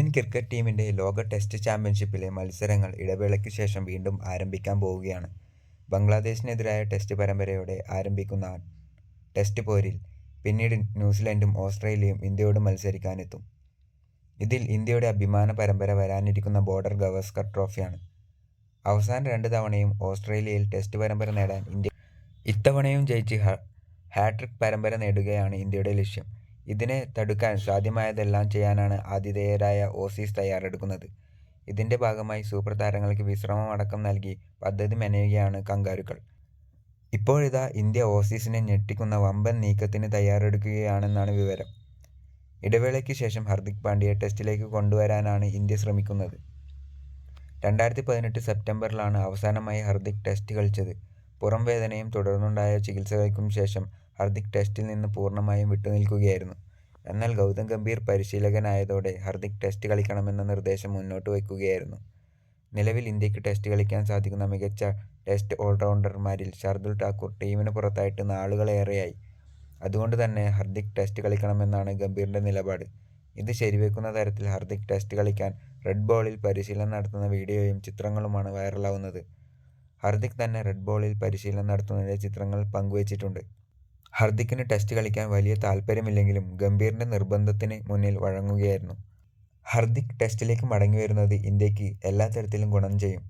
Indian cricket ടീമിന്റെ ലോക test ചാമ്പ്യൻഷിപ്പിലെ മത്സരങ്ങൾ ഇടവേളയ്ക്ക് ശേഷം വീണ്ടും ആരംഭിക്കാൻ പോവുകയാണ്. ബംഗ്ലാദേശിനെതിരായ ടെസ്റ്റ് പരമ്പരയോടെ ആരംഭിക്കുന്ന ടെസ്റ്റ് പോരിൽ പിന്നീട് ന്യൂസിലൻഡും ഓസ്ട്രേലിയയും ഇന്ത്യയോട് മത്സരിക്കാനെത്തും. ഇതിൽ ഇന്ത്യയുടെ അഭിമാന പരമ്പര വരാനിരിക്കുന്ന ബോർഡർ ഗവാസ്കർ ട്രോഫിയാണ്. അവസാന 2 തവണയും ഓസ്ട്രേലിയയിൽ ടെസ്റ്റ് പരമ്പര നേടാൻ ഇന്ത്യ ഇത്തവണയും ജയിച്ച് ഹാട്രിക് പരമ്പര നേടുകയാണ് ഇന്ത്യയുടെ ലക്ഷ്യം. ഇതിനെ തടുക്കാൻ സാധ്യമായതെല്ലാം ചെയ്യാനാണ് ആതിഥേയരായ ഓസീസ് തയ്യാറെടുക്കുന്നത്. ഇതിന്റെ ഭാഗമായി സൂപ്പർ താരങ്ങൾക്ക് വിശ്രമമടക്കം നൽകി പദ്ധതി മെനയുകയാണ് കംഗാരുക്കൾ. ഇപ്പോഴിതാ ഇന്ത്യ ഓസീസിനെ ഞെട്ടിക്കുന്ന വമ്പൻ നീക്കത്തിന് തയ്യാറെടുക്കുകയാണെന്നാണ് വിവരം. ഇടവേളയ്ക്ക് ശേഷം ഹർദിക് പാണ്ഡ്യയെ ടെസ്റ്റിലേക്ക് കൊണ്ടുവരാനാണ് ഇന്ത്യ ശ്രമിക്കുന്നത്. 2018 സെപ്റ്റംബറിലാണ് അവസാനമായി ഹർദിക് ടെസ്റ്റ് കളിച്ചത്. പുറം വേദനയും തുടർന്നുണ്ടായ ചികിത്സകൾക്കും ശേഷം ഹർദിക് ടെസ്റ്റിൽ നിന്ന് പൂർണ്ണമായും വിട്ടുനിൽക്കുകയായിരുന്നു. എന്നാൽ ഗൗതം ഗംഭീർ പരിശീലകനായതോടെ ഹർദിക് ടെസ്റ്റ് കളിക്കണമെന്ന നിർദ്ദേശം മുന്നോട്ട് വയ്ക്കുകയായിരുന്നു. നിലവിൽ ഇന്ത്യക്ക് ടെസ്റ്റ് കളിക്കാൻ സാധിക്കുന്ന മികച്ച ടെസ്റ്റ് ഓൾറൗണ്ടർമാരിൽ ഷാർദുൽ ഠാക്കൂർ ടീമിന് പുറത്തായിട്ട് നാളുകളേറെയായി. അതുകൊണ്ട് തന്നെ ഹർദിക് ടെസ്റ്റ് കളിക്കണമെന്നാണ് ഗംഭീറിന്റെ നിലപാട്. ഇത് ശരിവെക്കുന്ന തരത്തിൽ ഹർദിക് ടെസ്റ്റ് കളിക്കാൻ റെഡ് ബോളിൽ പരിശീലനം നടത്തുന്ന വീഡിയോയും ചിത്രങ്ങളുമാണ് വൈറലാവുന്നത്. ഹർദിക് തന്നെ റെഡ് ബോളിൽ പരിശീലനം നടത്തുന്നതിന്റെ ചിത്രങ്ങൾ പങ്കുവച്ചിട്ടുണ്ട്. ഹർദിക്കിന് ടെസ്റ്റ് കളിക്കാൻ വലിയ താൽപ്പര്യമില്ലെങ്കിലും ഗംഭീറിന്റെ നിർബന്ധത്തിന് മുന്നിൽ വഴങ്ങുകയായിരുന്നു. ഹർദിക് ടെസ്റ്റിലേക്ക് മടങ്ങിവരുന്നത് ഇന്ത്യക്ക് എല്ലാ തരത്തിലും ഗുണം ചെയ്യും.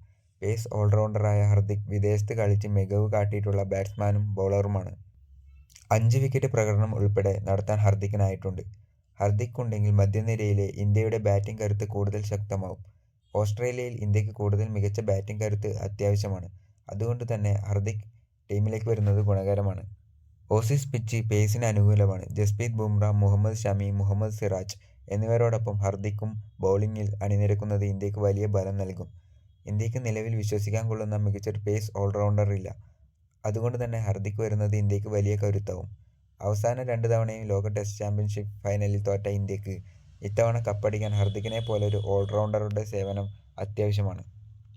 പേസ് ഓൾറൗണ്ടറായ ഹർദിക് വിദേശത്ത് കളിച്ച് മികവ് കാട്ടിയിട്ടുള്ള ബാറ്റ്സ്മാനും ബൗളറുമാണ്. 5 വിക്കറ്റ് പ്രകടനം ഉൾപ്പെടെ നടത്താൻ ഹർദിക്കിനായിട്ടുണ്ട്. ഹർദിക് ഉണ്ടെങ്കിൽ മധ്യനിരയിലെ ഇന്ത്യയുടെ ബാറ്റിംഗ് കരുത്ത് കൂടുതൽ ശക്തമാവും. ഓസ്ട്രേലിയയിൽ ഇന്ത്യക്ക് കൂടുതൽ മികച്ച ബാറ്റിംഗ് കരുത്ത് അത്യാവശ്യമാണ്. അതുകൊണ്ട് തന്നെ ഹർദിക് ടീമിലേക്ക് വരുന്നത് ഗുണകരമാണ്. ഓസീസ് പിച്ച് പേസിന് അനുകൂലമാണ്. ജസ്പ്രീത് ബുംറ, മുഹമ്മദ് ഷമി, മുഹമ്മദ് സിറാജ് എന്നിവരോടൊപ്പം ഹർദിക്കും ബൗളിംഗിൽ അണിനിരക്കുന്നത് ഇന്ത്യക്ക് വലിയ ബലം നൽകും. ഇന്ത്യക്ക് നിലവിൽ വിശ്വസിക്കാൻ കൊള്ളുന്ന മികച്ചൊരു പേസ് ഓൾറൗണ്ടർ ഇല്ല. അതുകൊണ്ട് തന്നെ ഹർദിക് വരുന്നത് ഇന്ത്യക്ക് വലിയ കരുത്താവും. അവസാന 2 തവണയും ലോക ടെസ്റ്റ് ചാമ്പ്യൻഷിപ്പ് ഫൈനലിൽ തോറ്റ ഇന്ത്യക്ക് ഇത്തവണ കപ്പടിക്കാൻ ഹർദിക്കിനെ പോലൊരു ഓൾറൗണ്ടറുടെ സേവനം അത്യാവശ്യമാണ്.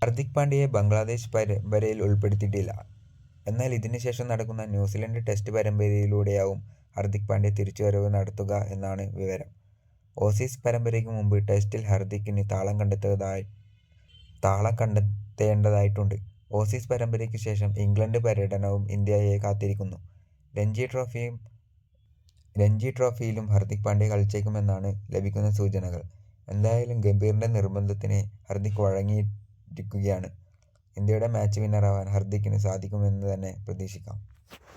ഹർദിക് പാണ്ഡ്യയെ ബംഗ്ലാദേശ് പരമ്പരയിൽ ഉൾപ്പെടുത്തിയിട്ടില്ല. എന്നാൽ ഇതിന് ശേഷം നടക്കുന്ന ന്യൂസിലൻഡ് ടെസ്റ്റ് പരമ്പരയിലൂടെയാവും ഹർദിക് പാണ്ഡ്യ തിരിച്ചുവരവ് നടത്തുക എന്നാണ് വിവരം. ഓസീസ് പരമ്പരയ്ക്ക് മുമ്പ് ടെസ്റ്റിൽ ഹർദിക്കിന് താളം കണ്ടെത്തേണ്ടതായിട്ടുണ്ട്. ഓസീസ് പരമ്പരയ്ക്ക് ശേഷം ഇംഗ്ലണ്ട് പര്യടനവും ഇന്ത്യയെ കാത്തിരിക്കുന്നു. രഞ്ജി ട്രോഫിയിലും ഹർദിക് പാണ്ഡ്യ കളിച്ചേക്കുമെന്നാണ് ലഭിക്കുന്ന സൂചനകൾ. എന്തായാലും ഗംഭീറിന്റെ നിർബന്ധത്തിന് ഹർദിക് വഴങ്ങിയിരിക്കുകയാണ്. ഇന്ത്യയുടെ മാച്ച് വിന്നറാവാൻ ഹർദിക്കിന് സാധിക്കുമെന്ന് തന്നെ പ്രതീക്ഷിക്കാം.